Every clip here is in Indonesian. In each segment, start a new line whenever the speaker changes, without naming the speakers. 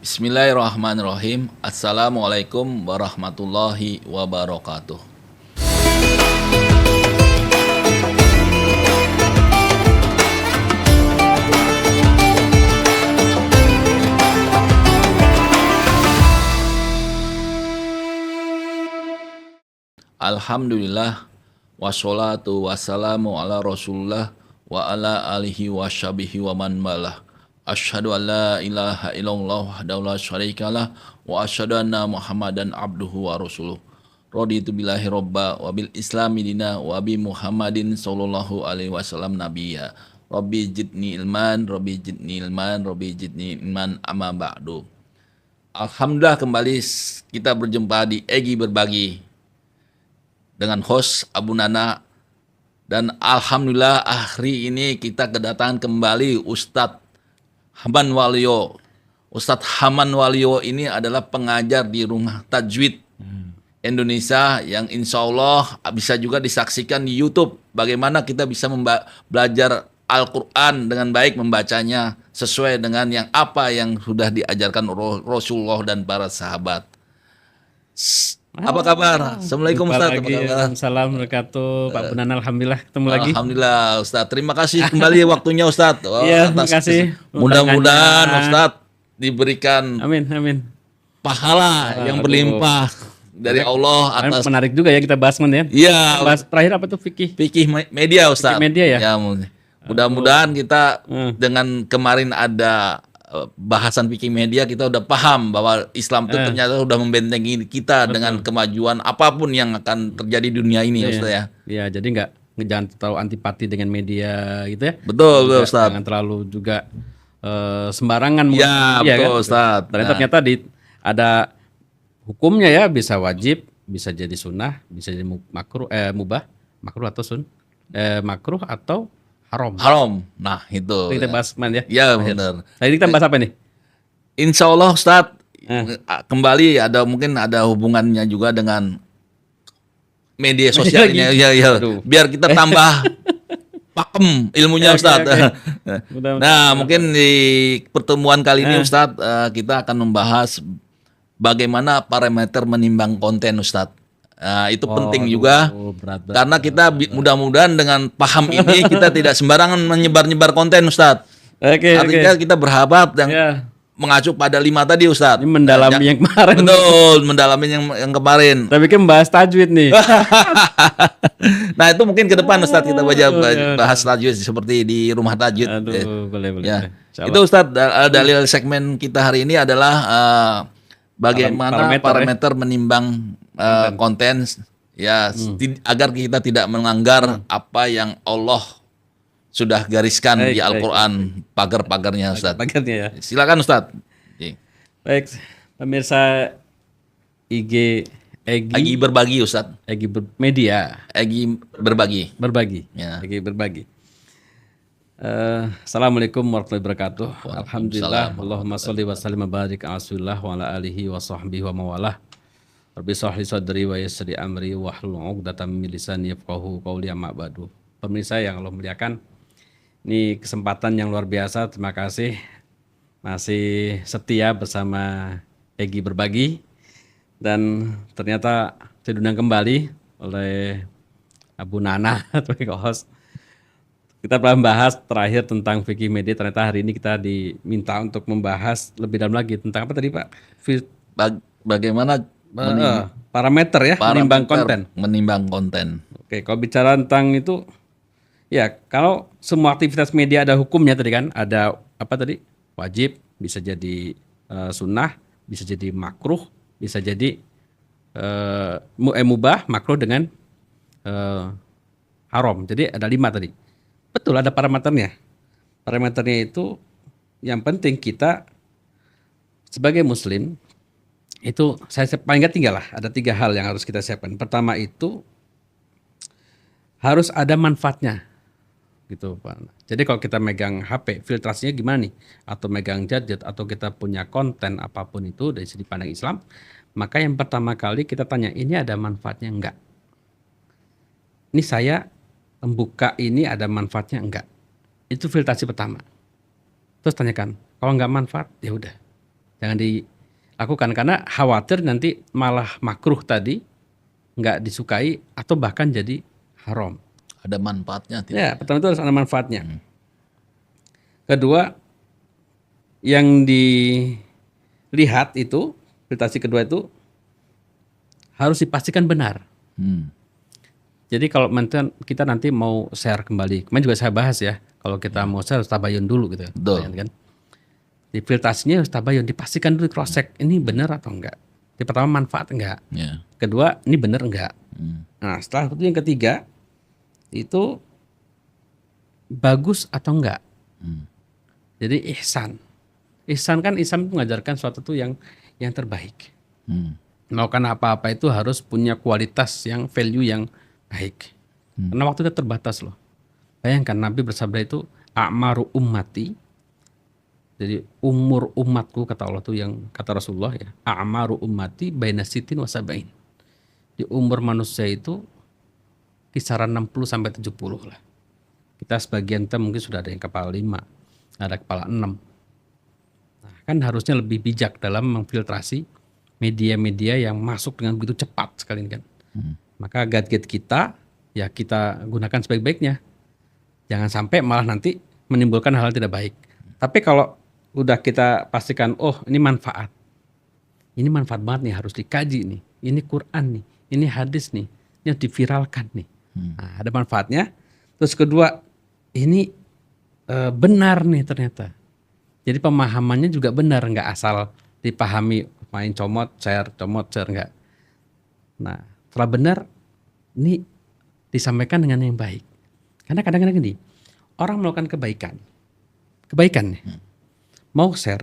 Bismillahirrahmanirrahim. Assalamualaikum warahmatullahi wabarakatuh. Alhamdulillah wassalatu wassalamu ala Rasulullah wa ala alihi washabihi wa man malah. Asyhadu an la ilaha illallah wahdahu la syarikalah wa asyhadu anna Muhammadan abduhu wa rasuluh. Raditu billahi robba wa bil islami dina wa bi Muhammadin sallallahu alaihi wasallam nabiyya. Rabbi jidni ilman, Rabbi jidni ilman, Rabbi jidni ilman amma ba'du. Alhamdulillah kembali kita berjumpa di Egi Berbagi dengan host Abu Nana, dan alhamdulillah hari ini kita kedatangan kembali Ustadz Haman Waluyo. Ustadz Haman Waluyo ini adalah pengajar di Rumah Tajwid Indonesia yang insya Allah bisa juga disaksikan di YouTube. Bagaimana kita bisa belajar Al-Quran dengan baik, membacanya sesuai dengan apa yang sudah diajarkan Rasulullah dan para sahabat. Apa kabar? Assalamualaikum Ustaz.
Assalamualaikum wabarakatuh. Pak Bunan, alhamdulillah ketemu lagi.
Alhamdulillah Ustaz. Terima kasih kembali waktunya Ustaz.
Iya, terima kasih.
Mudah-mudahan Ustaz diberikan pahala yang berlimpah dari Allah atas.
Menarik juga ya kita bahas ya.
Iya.
Bahas terakhir apa tuh fikih
media Ustaz.
Fikih media ya.
Mudah-mudahan kita dengan kemarin ada bahasan fikih media, kita udah paham bahwa Islam itu ternyata udah membentengi kita dengan kemajuan apapun yang akan terjadi di dunia ini ya Ustaz ya.
Iya, jadi jangan terlalu antipati dengan media gitu ya.
Betul Ustaz.
Jangan terlalu juga sembarangan.
Ya, betul kan? Ustaz.
Ternyata ada hukumnya ya, bisa wajib, bisa jadi sunnah, bisa jadi makruh, makruh atau makruh atau haram. Nah, itu.
Kita
bahas ya.
Ya, benar.
Tadi kita bahas apa nih?
Insya Allah Ustaz, kembali mungkin ada hubungannya juga dengan media sosial ini. Ya. Biar kita tambah pakem ilmunya Ustaz. Okay. Nah, mungkin di pertemuan kali ini Ustaz, kita akan membahas bagaimana parameter menimbang konten Ustaz. Nah, itu penting juga berat. Karena kita mudah-mudahan dengan paham ini kita tidak sembarangan menyebar-nyebar konten Ustadz. Artinya kita berharap dan mengacu pada 5 tadi Ustadz.
Ini mendalami yang kemarin.
Betul, mendalami yang kemarin.
Tapi kan bahas tajwid nih.
Nah, itu mungkin ke depan Ustadz kita bahas tajwid seperti di Rumah Tajwid.
Boleh.
Ya. Itu Ustadz, dalil segmen kita hari ini adalah bagaimana parameter menimbang konten ya agar kita tidak melanggar apa yang Allah sudah gariskan di Al-Qur'an, pagar-pagarnya Ustaz.
Ya.
Silakan Ustaz.
Baik, pemirsa Egi
Berbagi Ustaz.
Media.
Egi Berbagi.
Ya. Egi Berbagi. Assalamualaikum warahmatullahi wabarakatuh. Alhamdulillah. Allahumma sholli wa sallim wa barik ala Rasulillah wa ala alihi wa sahbihi wa mawalah. Rabbi shrah li sadri wa yassir li amri wahlul 'uqdatam min lisani yafqahu qawli amma ba'du. Pemirsa yang Allah muliakan, ini kesempatan yang luar biasa. Terima kasih masih setia bersama Egi Berbagi, dan ternyata diundang kembali oleh Abu Nana sebagai host. Kita pernah membahas terakhir tentang fikih media. Ternyata hari ini kita diminta untuk membahas lebih dalam lagi tentang apa tadi Pak?
Bagaimana
parameter ya,
menimbang konten.
Oke, kalau bicara tentang itu, ya kalau semua aktivitas media ada hukumnya tadi kan, ada apa tadi? Wajib, bisa jadi sunnah, bisa jadi makruh, bisa jadi mubah, makruh dengan haram. Jadi ada 5 tadi. Betul, ada parameternya. Parameternya itu yang penting kita sebagai muslim itu paling nggak tinggal lah. Ada 3 hal yang harus kita siapkan. Pertama itu harus ada manfaatnya, gitu Pak. Jadi kalau kita megang HP, filtrasinya gimana nih? Atau megang gadget, atau kita punya konten apapun itu dari segi pandang Islam, maka yang pertama kali kita tanya, ini ada manfaatnya enggak? Ini saya membuka ini ada manfaatnya enggak? Itu filtrasi pertama. Terus tanyakan, kalau enggak manfaat, ya udah jangan dilakukan karena khawatir nanti malah makruh tadi nggak disukai atau bahkan jadi haram.
Ada manfaatnya tidak?
Ya, pertama itu harus ada manfaatnya. Kedua, yang dilihat itu filtrasi kedua itu harus dipastikan benar. Jadi kalau kita nanti mau share kembali, kemarin juga saya bahas ya, kalau kita mau share harus tabayun dulu gitu kan. Di filtrasinya harus tabayun, dipastikan dulu cross check ini benar atau enggak. Di pertama manfaat enggak, kedua ini benar enggak. Nah setelah itu yang ketiga itu bagus atau enggak. Jadi ihsan kan Islam itu mengajarkan suatu tuh yang terbaik. Melakukan apa-apa itu harus punya kualitas yang value yang baik. Karena waktu kita terbatas loh. Bayangkan Nabi bersabda itu a'maru ummati. Jadi umur umatku kata Allah tuh yang kata Rasulullah ya. A'maru ummati baina sitin wa sab'in. Di umur manusia itu kisaran 60 sampai 70 lah. Kita sebagian mungkin sudah ada yang kepala 5, ada kepala 6. Nah, kan harusnya lebih bijak dalam memfiltrasi media-media yang masuk dengan begitu cepat sekali kan. Maka gadget kita ya kita gunakan sebaik-baiknya. Jangan sampai malah nanti menimbulkan hal yang tidak baik. Tapi kalau udah kita pastikan ini manfaat. Ini manfaat banget nih, harus dikaji nih. Ini Quran nih, ini hadis nih, yang diviralkan nih. Nah, ada manfaatnya. Terus kedua, ini benar nih ternyata. Jadi pemahamannya juga benar, nggak asal dipahami main comot share enggak. Nah, setelah benar ini disampaikan dengan yang baik. Karena kadang-kadang gini, orang melakukan kebaikan nih, mau share,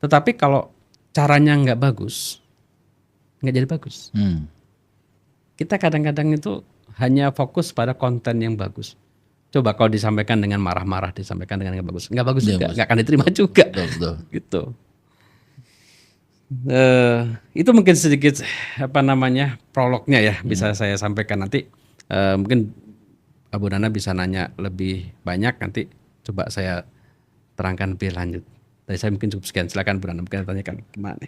tetapi kalau caranya nggak bagus, nggak jadi bagus. Kita kadang-kadang itu hanya fokus pada konten yang bagus. Coba kalau disampaikan dengan marah-marah, disampaikan dengan nggak bagus juga, nggak akan diterima juga.
Betul.
Gitu. Itu mungkin sedikit prolognya ya, bisa saya sampaikan nanti. Mungkin Abu Nana bisa nanya lebih banyak, nanti coba saya terangkan lebih lanjut. Dari saya mungkin cukup sekian. Silakan Bu Nana, mungkin tanyakan gimana.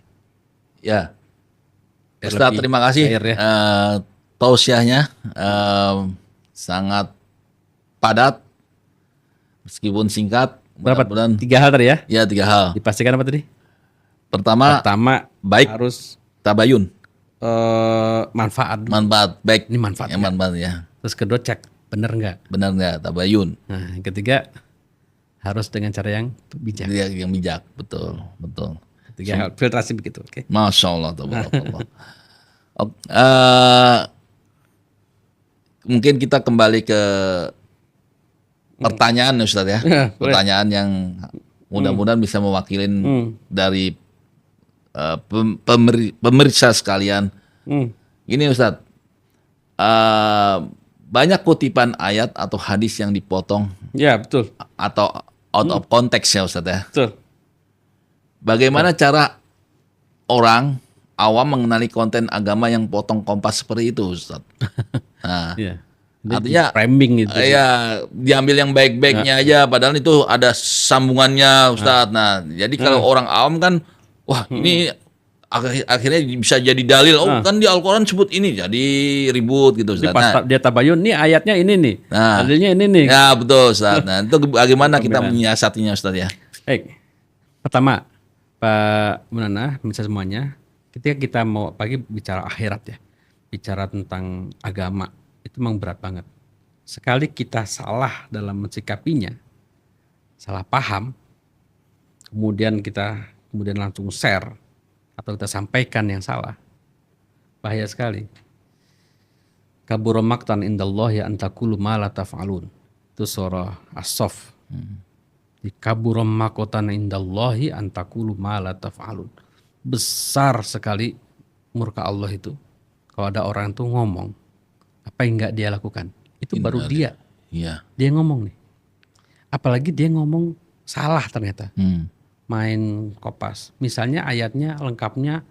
Ya, Ustaz, terima kasih. Tausiahnya sangat padat, meskipun singkat.
Berapa? 3 hal tadi ya?
Ya, 3 hal.
Dipastikan apa tadi?
Pertama baik,
harus
tabayun.
Manfaat
Baik.
Ini manfaat.
Yang manfaat ya.
Terus kedua cek benar nggak,
tabayun.
Nah, yang ketiga harus dengan cara yang bijak.
Yang bijak, betul.
Tiga hal filtrasi begitu. Oke.
Masya Allah, tabarakallah. Mungkin kita kembali ke pertanyaan Ustaz ya. Pertanyaan yang mudah-mudahan bisa mewakilin dari pemirsa sekalian. Gini Ustaz, banyak kutipan ayat atau hadis yang dipotong.
Ya betul.
Atau out of context ya Ustaz ya.
Betul.
Bagaimana cara orang awam mengenali konten agama yang potong kompas seperti itu Ustaz? Nah, artinya
framing itu.
Ya, diambil yang baik-baiknya aja, padahal itu ada sambungannya Ustaz. Nah, jadi kalau orang awam kan, wah ini akhirnya bisa jadi dalil. Kan di Al-Quran sebut ini, jadi ribut gitu Ustaz.
Pas dia tabayun, nih ayatnya ini nih, dalilnya ini nih.
Ya betul Ustaz. Nah, itu bagaimana kita menyiasatinya Ustaz ya?
Baik. Pertama, Pak Munana, bisa semuanya, ketika kita mau bicara akhirat ya, bicara tentang agama, itu memang berat banget. Sekali kita salah dalam mensikapinya, salah paham, kemudian langsung share atau kita sampaikan yang salah, bahaya sekali. Kabura maqtan indallahi an taqulu ma la taf'alun. Itu surah As-Saff. Di kabura maqtan indallahi an taqulu ma la taf'alun. Besar sekali murka Allah itu kalau ada orang tuh ngomong apa yang nggak dia lakukan. Itu baru dia.
Iya.
Dia ngomong nih. Apalagi dia ngomong salah ternyata. Main kopas. Misalnya ayatnya lengkapnya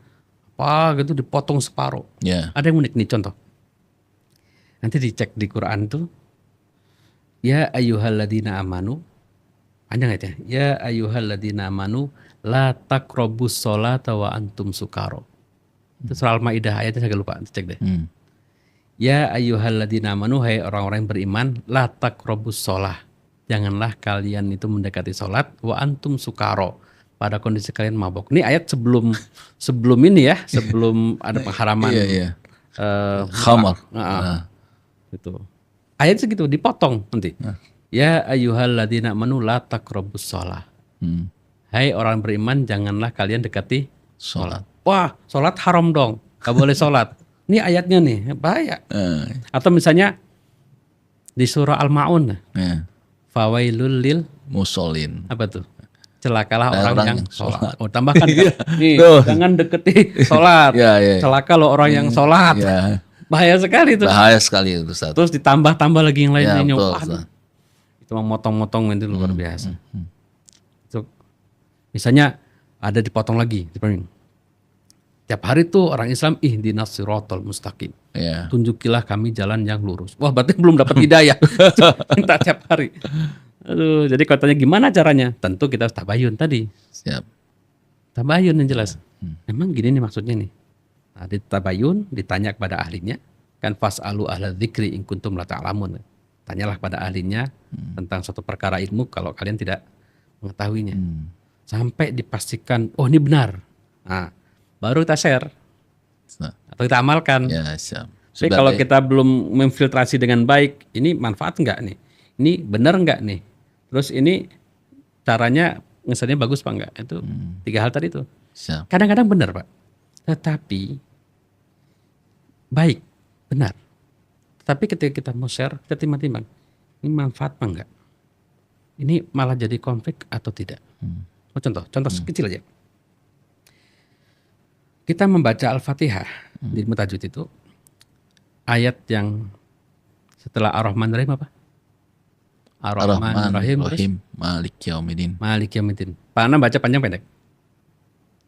apa gitu dipotong separuh.
Yeah.
Ada yang unik nih contoh. Nanti dicek di Quran tuh. Ya ayyuhalladzina amanu. Panjang ayatnya. Ya ayyuhalladzina amanu la taqrabus sholata wa antum sukaro. Itu surah Al-Maidah ayatnya saya lupa, cek deh. Ya ayyuhalladzina amanu, hai orang-orang yang beriman, la taqrabus sholah. Janganlah kalian itu mendekati sholat wa antum sukaro, pada kondisi kalian mabok. Ini ayat sebelum ini ya, sebelum ada pengharaman
khamar.
Gitu. Ayat segitu dipotong nanti. Ya ayyuhalladzina amanu la taqrabus sholah. Hai orang beriman, janganlah kalian dekati sholat. Wah, sholat haram dong, gak boleh sholat. Ini ayatnya nih, bahaya. Atau misalnya di surah Al-Ma'un, fawailul lil
musallin.
Apa tuh? Celakalah orang yang sholat. Oh, tambahkan kan? Nih, jangan deketi sholat. Celaka loh orang yang sholat. Bahaya sekali itu.
Bahaya sekali itu, Ustaz.
Terus ditambah lagi yang lainnya. Itu memotong-motong itu luar biasa. Itu, misalnya ada dipotong lagi. Tiap hari tuh orang Islam ihdinas siratal mustaqim. Tunjukilah kami jalan yang lurus. Wah, berarti belum dapat hidayah. Minta tiap hari. Aduh, jadi katanya gimana caranya? Tentu kita harus tabayun tadi.
Siap.
Tabayun yang jelas. Memang gini nih maksudnya nih. Nah, di tabayun ditanya kepada ahlinya. Kan fas'alu ahla dzikri in kuntum la ta'lamun. Tanyalah pada ahlinya tentang suatu perkara ilmu kalau kalian tidak mengetahuinya. Sampai dipastikan, oh ini benar. Nah, baru kita share atau kita amalkan. Tapi kalau kita belum memfiltrasi dengan baik, ini manfaat enggak nih? Ini benar enggak nih? Terus ini caranya ngesannya bagus apa enggak? Itu 3 hal tadi itu. Kadang-kadang benar, Pak. Tetapi baik, benar. Tapi ketika kita mau share, kita timbang-timbang. Ini manfaat apa enggak? Ini malah jadi konflik atau tidak? Contoh kecil aja. Kita membaca Al-Fatihah di ilmu tajwid itu ayat yang setelah Ar-Rahman Rahim apa? Ar-Rahman Rahim
Maliki Yaumiddin.
Maliki Yaumiddin. Pak Ana baca panjang pendek?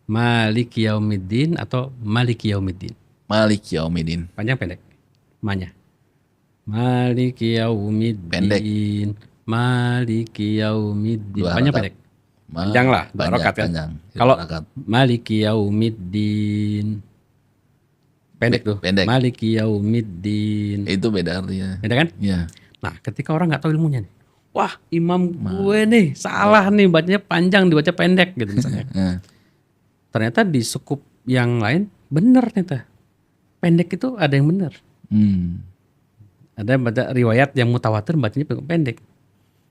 Maliki Yaumiddin atau Maliki Yaumiddin?
Maliki Yaumiddin.
Panjang pendek? Manya. Maliki Yaumiddin.
Pendek.
Maliki Yaumiddin. Panjang pendek? Panjang lah, 2 rakaat kan. Kalau Maliki Yaumiddin pendek tuh.
Pendek.
Maliki Yaumiddin.
Itu beda artinya.
Beda kan?
Iya.
Nah, ketika orang nggak tahu ilmunya nih. Wah, imam gue nih salah nih, bacanya panjang dibaca pendek gitu misalnya. Ternyata di sukup yang lain benar ternyata. Pendek itu ada yang benar. Ada baca riwayat yang mutawatir bacanya pendek.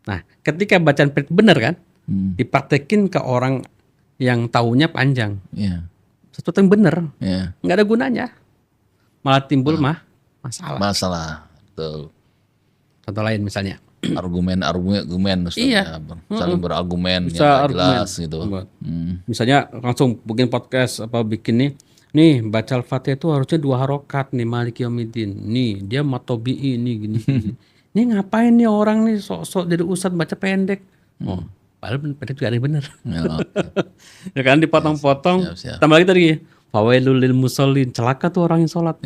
Nah, ketika bacaan pendek benar kan? Dipraktekin ke orang yang taunya panjang. Sesuatu yang benar, nggak ada gunanya, malah timbul masalah.
Betul.
Contoh lain misalnya,
argumen Ustaz. Saling berargumen
yang
jelas gitu.
Misalnya langsung bikin podcast apa bikin nih baca Al-Fatihah itu harusnya 2 harokat nih Maliki Yaumiddin. Nih dia matobi'i nih gini. Nih ngapain nih orang nih sok-sok jadi ustadz baca pendek. Padahal pendek juga ada yang benar. Ya kan dipotong-potong. Tambah lagi tadi fawailul lil musallin, celaka tuh orang yang sholat.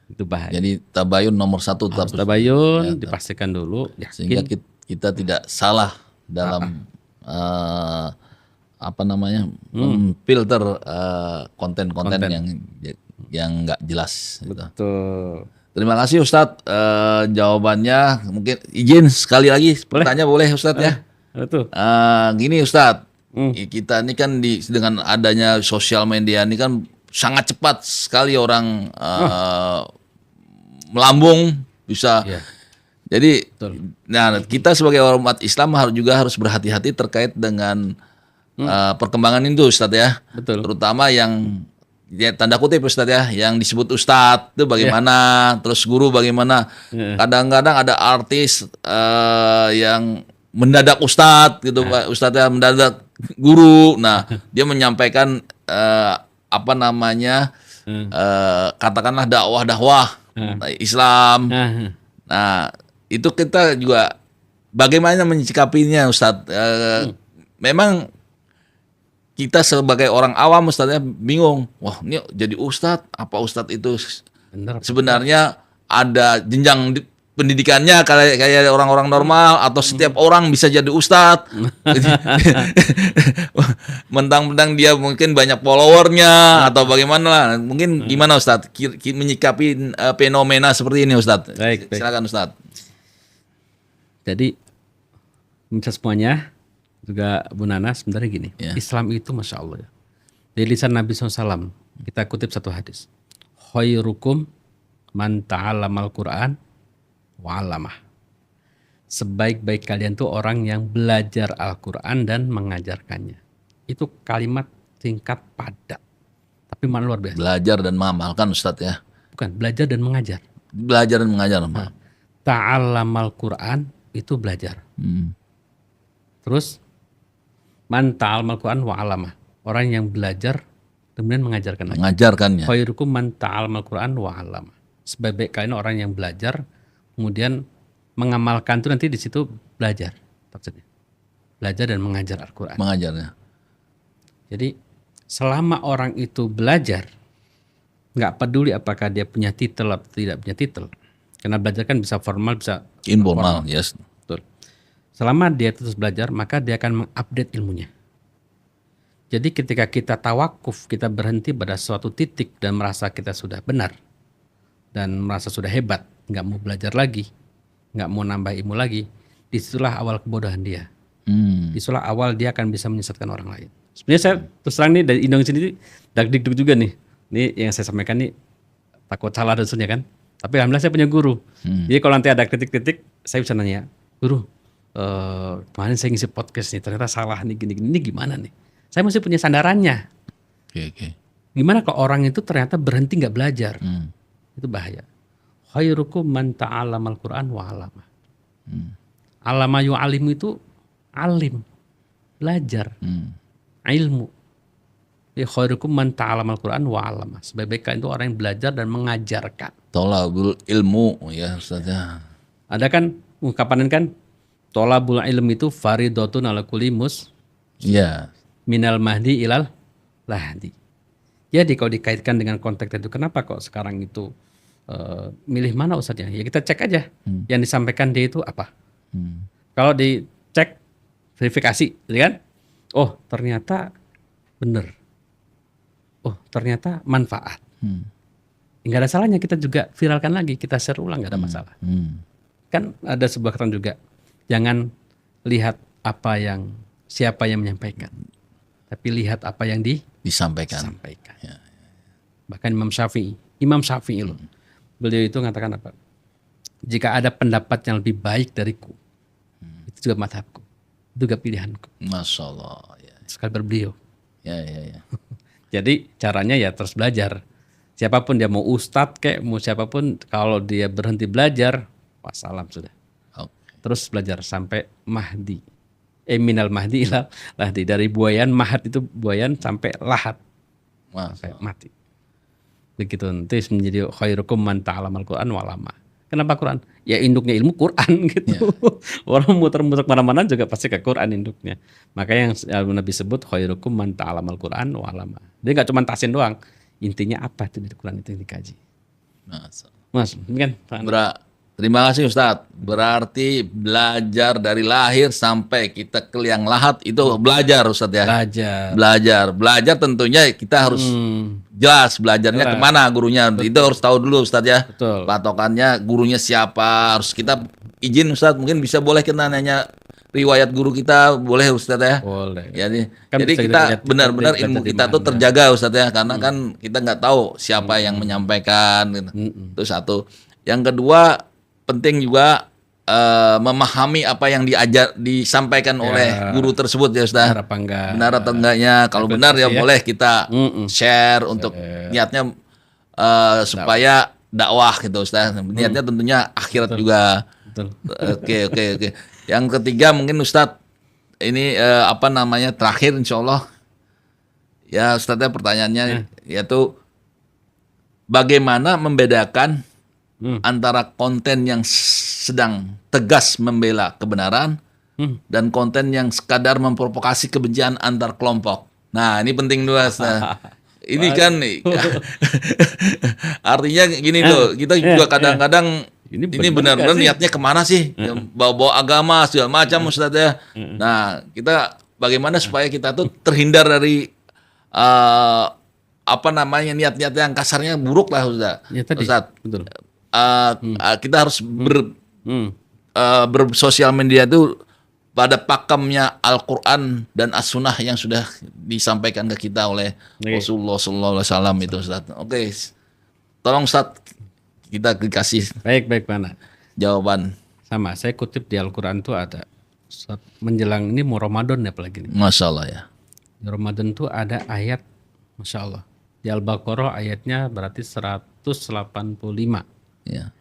Itu bahaya.
Jadi tabayun nomor 1 tetap
tabayun, dipastikan dulu.
Sehingga kita tidak salah dalam filter konten-konten yang nggak jelas.
Betul.
Gitu. Terima kasih Ustadz jawabannya. Mungkin izin sekali lagi bertanya boleh Ustadz ya?
Betul.
Gini Ustadz, kita ini kan dengan adanya sosial media ini kan sangat cepat sekali orang melambung bisa. Jadi, nah kita sebagai umat Islam harus berhati-hati terkait dengan perkembangan itu Ustadz ya.
Betul.
Terutama yang tanda kutip Ustadz ya, yang disebut Ustadz itu bagaimana, terus guru bagaimana. Kadang-kadang ada artis yang mendadak Ustadz gitu Pak, Ustadz ya mendadak guru. Nah dia menyampaikan katakanlah dakwah Islam. Nah itu kita juga bagaimana menyikapinya Ustadz. Memang kita sebagai orang awam Ustadznya bingung. Wah ini jadi Ustadz, apa Ustadz itu sebenarnya ada jenjang pendidikannya kayak orang-orang normal atau setiap orang bisa jadi ustadz. Mentang-mentang dia mungkin banyak followernya atau bagaimana lah. Mungkin gimana Ustadz menyikapi fenomena seperti ini Ustadz?
Baik.
Silakan Ustadz.
Jadi minta semuanya juga Bu Nana sebenarnya gini.
Ya.
Islam itu Masya Allah ya. Dari lisan Nabi SAW kita kutip satu hadis. Khairukum man ta'allamal Qur'an wa'alamah. Sebaik-baik kalian tuh orang yang belajar Al-Quran dan mengajarkannya. Itu kalimat singkat padat, tapi mana luar biasa.
Belajar dan mengamalkan Ustadz ya.
Bukan, belajar dan mengajar.
Belajar dan mengajar.
Nah, ta'allamal Quran itu belajar. Terus man ta'allamal Quran wa'alamah. Orang yang belajar kemudian mengajarkan lagi.
Mengajarkannya.
Khairukum man ta'allamal Quran wa'alamah. Sebaik-baik kalian orang yang belajar kemudian mengamalkan itu nanti di situ belajar maksudnya. Belajar dan mengajar Al-Quran.
Mengajarnya.
Jadi selama orang itu belajar, nggak peduli apakah dia punya titel atau tidak punya titel. Karena belajar kan bisa formal, bisa
informal, yes.
Betul. Selama dia terus belajar, maka dia akan mengupdate ilmunya. Jadi ketika kita tawakuf, kita berhenti pada suatu titik dan merasa kita sudah benar dan merasa sudah hebat, nggak mau belajar lagi, nggak mau nambah ilmu lagi, disitulah awal kebodohan dia. Disitulah awal dia akan bisa menyesatkan orang lain. Sebenarnya saya terus terang nih dari Indonesia sendiri dagdikduk juga nih. Ini yang saya sampaikan nih takut salah dan sebagainya kan. Tapi alhamdulillah saya punya guru. Jadi kalau nanti ada kritik-kritik, saya bisa nanya, guru, kemarin saya ngisi podcast nih, ternyata salah nih gini-gini, ini gimana nih? Saya masih punya sandarannya.
Oke.
Gimana kalau orang itu ternyata berhenti nggak belajar? Itu bahaya. Khairukum man ta'allamal Qur'an wa 'allamah. Alama yu'alim itu alim, belajar. Ilmu. Ya khairukum man ta'allamal Qur'an wa 'allamah. Sebaik-baik kalian itu orang yang belajar dan mengajarkan.
Tolabul ilmu ya Ustaz ya.
Ada kan ungkapan kan tolabul ilmi itu faridotun ala kulli
Iya.
minal mahdi ilal lahdi. Jadi kalau dikaitkan dengan konteks itu, kenapa kok sekarang itu milih mana Ustaznya? Ya kita cek aja yang disampaikan dia itu apa. Kalau dicek verifikasi, ya kan? Oh ternyata benar. Oh ternyata manfaat. Nggak ada salahnya kita juga viralkan lagi, kita share ulang, nggak ada masalah. Kan ada sebuah kata juga, jangan lihat siapa yang menyampaikan, tapi lihat apa yang disampaikan.
Ya.
Bahkan Imam Syafi'i loh, beliau itu mengatakan apa? Jika ada pendapat yang lebih baik dariku, itu juga madhabku, itu juga pilihanku.
Masya Allah. Ya.
Sekali berbeliau.
Ya.
Jadi caranya ya terus belajar. Siapapun dia mau ustadz kayak mau siapapun, kalau dia berhenti belajar, wassalam sudah. Terus belajar sampai mahdi. Minal mahdi ilal lahdi. Dari buayan, mahat itu buayan sampai lahat. Sampai mati. Begitu nanti menjadi khairukum man ta'allamal Qur'an wa 'allamah. Kenapa Quran? Ya induknya ilmu Quran gitu. Orang muter-muter mana-mana juga pasti ke Quran induknya. Makanya yang Nabi sebut khairukum man ta'allamal Qur'an wa 'allamah. Dia enggak cuma tahsin doang. Intinya apa itu dari Quran itu yang dikaji. Mas, ini kan
terima kasih Ustadz. Berarti belajar dari lahir sampai kita ke liang lahat itu belajar Ustadz ya. Belajar tentunya kita harus jelas belajarnya kemana gurunya. Betul. Itu harus tahu dulu Ustadz ya.
Betul.
Patokannya gurunya siapa. Harus kita izin Ustadz, mungkin boleh kita nanya riwayat guru kita, boleh Ustadz ya.
Boleh.
Jadi kita benar-benar ilmu kita tuh terjaga Ustadz ya. Karena kan kita nggak tahu siapa yang menyampaikan gitu. Itu satu. Yang kedua, penting juga memahami apa yang disampaikan oleh guru tersebut ya Ustaz. Benar atau enggaknya. Kalau benar ya boleh kita share untuk niatnya supaya dakwah gitu Ustaz. Niatnya tentunya akhirat juga. Oke. Yang ketiga mungkin Ustaz ini terakhir insyaallah. Ya Ustaz ya, pertanyaannya yaitu bagaimana membedakan antara konten yang sedang tegas membela kebenaran dan konten yang sekadar memprovokasi kebencian antar kelompok. Nah, ini penting dulu. Ini kan artinya gini loh, kita juga kadang-kadang
ini
benar-benar niatnya kemana sih? Bawa-bawa agama segala macam Ustaz ya. Nah, kita bagaimana supaya kita tuh terhindar dari niat-niat yang kasarnya buruk lah Ustaz.
Ya, tadi.
Ustaz.
Betul.
Kita harus bersosial media itu pada pakemnya Al-Quran dan As-Sunnah yang sudah disampaikan ke kita oleh Rasulullah SAW itu Ustaz. Oke. Tolong Ustaz, kita dikasih
Baik mana.
jawaban.
Sama, saya kutip di Al-Quran itu ada menjelang ini mau Ramadan ya apalagi nih.
Masya Allah ya.
Di Ramadan tuh ada ayat, Masya Allah. Di Al-Baqarah ayatnya berarti 185.
Ya.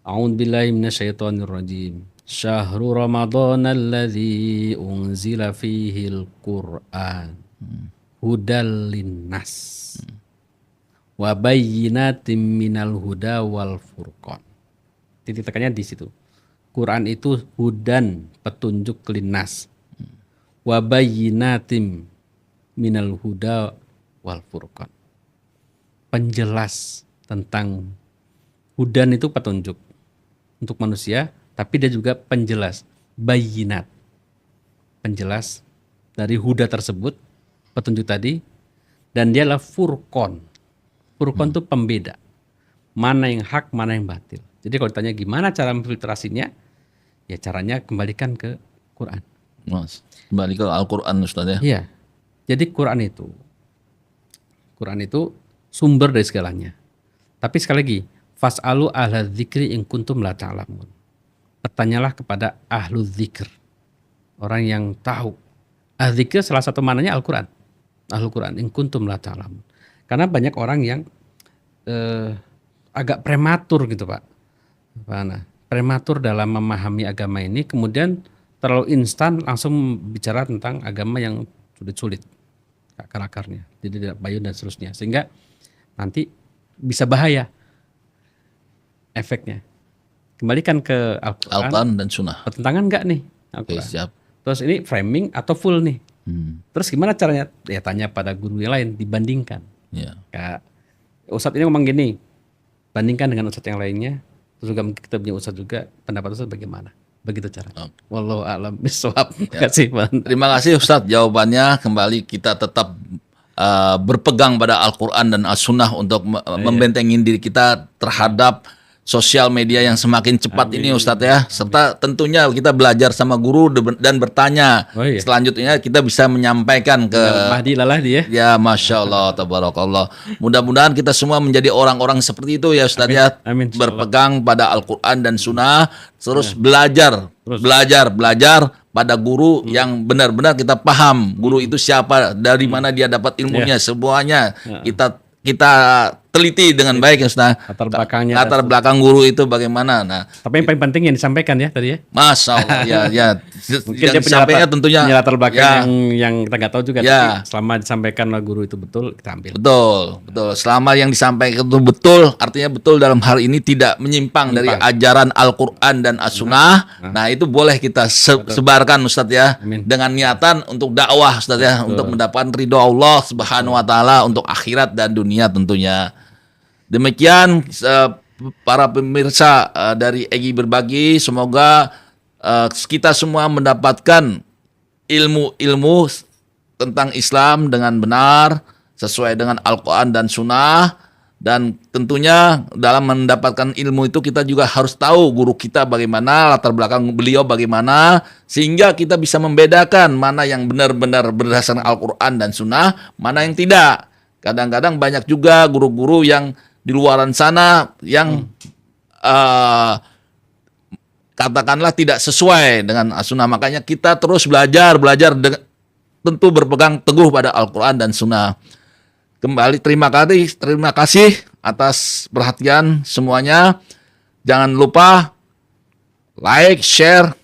A'udzubillahi minasyaitonirrajim. Syahrul Ramadan alladzi unzila fihil Qur'an hudal linnas wa bayyinatin minal huda wal furqan. Titik tekannya di situ. Quran itu hudan, petunjuk linnas. Wa bayyinatin minal huda wal furqan. Penjelas tentang hudan itu petunjuk untuk manusia, tapi dia juga penjelas, bayyinat, penjelas dari huda tersebut, petunjuk tadi, dan dia adalah furqan. Furqan itu pembeda, mana yang hak, mana yang batil. Jadi kalau ditanya gimana cara memfiltrasinya, ya caranya kembalikan ke Quran.
Mas, kembali ke Al-Quran Ustaz ya.
Iya, jadi Quran itu sumber dari segalanya. Tapi sekali lagi, fas'alu ahla dzikri in kuntum la ta'lamun. Bertanyalah kepada ahlu dzikr, orang yang tahu. Dzikr salah satu maknanya Al-Quran. Ahlul Quran in kuntum la ta'lamun. Karena banyak orang yang agak prematur gitu Pak. Prematur dalam memahami agama ini, kemudian terlalu instan langsung bicara tentang agama yang sulit-sulit akar-akarnya, jadi tidak bayun dan seterusnya, sehingga nanti bisa bahaya efeknya. Kembalikan ke Al-Quran
dan Sunnah.
Pertentangan enggak nih Al-Quran?
Oke, siap.
Terus ini framing atau full nih? Terus gimana caranya? Ya tanya pada guru yang lain, dibandingkan.
Ya.
Kayak Ustadz ini ngomong gini, bandingkan dengan Ustadz yang lainnya. Terus juga kita punya Ustadz juga, pendapat Ustadz bagaimana? Begitu caranya. Wallahu a'lam bishawab.
Ya. Terima kasih Ustadz jawabannya. Kembali kita tetap berpegang pada Al-Quran dan As-Sunnah untuk membentengin diri kita terhadap sosial media yang semakin cepat ini Ustadz ya. Serta tentunya kita belajar sama guru dan bertanya. Selanjutnya kita bisa menyampaikan ke
Mahdi Lalahdi ya.
Ya Masya Allah, Tabarakallah. Mudah-mudahan kita semua menjadi orang-orang seperti itu ya Ustadz ya.
Amin.
Berpegang pada Al-Quran dan Sunnah. Terus belajar pada guru yang benar-benar kita paham. Guru itu siapa, dari mana dia dapat ilmunya, semuanya kita teliti dengan baik ya Ustaz. Latar belakang guru itu bagaimana. Nah,
tapi yang paling penting yang disampaikan ya tadi ya.
Masya Allah ya.
Mungkin dia punya latar belakang yang kita nggak tahu juga. Tapi selama disampaikan oleh guru itu betul, kita ambil. Betul.
Selama yang disampaikan itu betul, artinya betul dalam hal ini tidak menyimpang dari ajaran Al-Quran dan As-Sunnah. Nah itu boleh kita sebarkan Ustaz ya. Amin. Dengan niatan untuk dakwah Ustaz ya. Untuk mendapatkan ridho Allah Subhanahu Wa Taala untuk akhirat dan dunia tentunya. Demikian para pemirsa dari Egy Berbagi, semoga kita semua mendapatkan ilmu tentang Islam dengan benar sesuai dengan Al-Quran dan Sunnah, dan tentunya dalam mendapatkan ilmu itu kita juga harus tahu guru kita bagaimana, latar belakang beliau bagaimana, sehingga kita bisa membedakan mana yang benar-benar berdasarkan Al-Quran dan Sunnah, mana yang tidak. Kadang-kadang banyak juga guru-guru yang di luaran sana yang katakanlah tidak sesuai dengan As-Sunnah. Makanya kita terus belajar tentu berpegang teguh pada Al-Quran dan Sunnah. Kembali terima kasih atas perhatian semuanya. Jangan lupa like, share,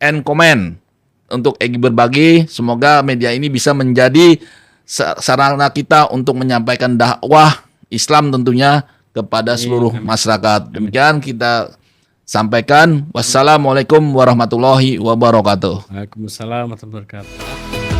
and comment untuk Egy Berbagi. Semoga media ini bisa menjadi sarana kita untuk menyampaikan dakwah Islam tentunya kepada seluruh masyarakat. Demikian kita sampaikan. Wassalamualaikum warahmatullahi wabarakatuh.
Waalaikumsalam warahmatullahi wabarakatuh.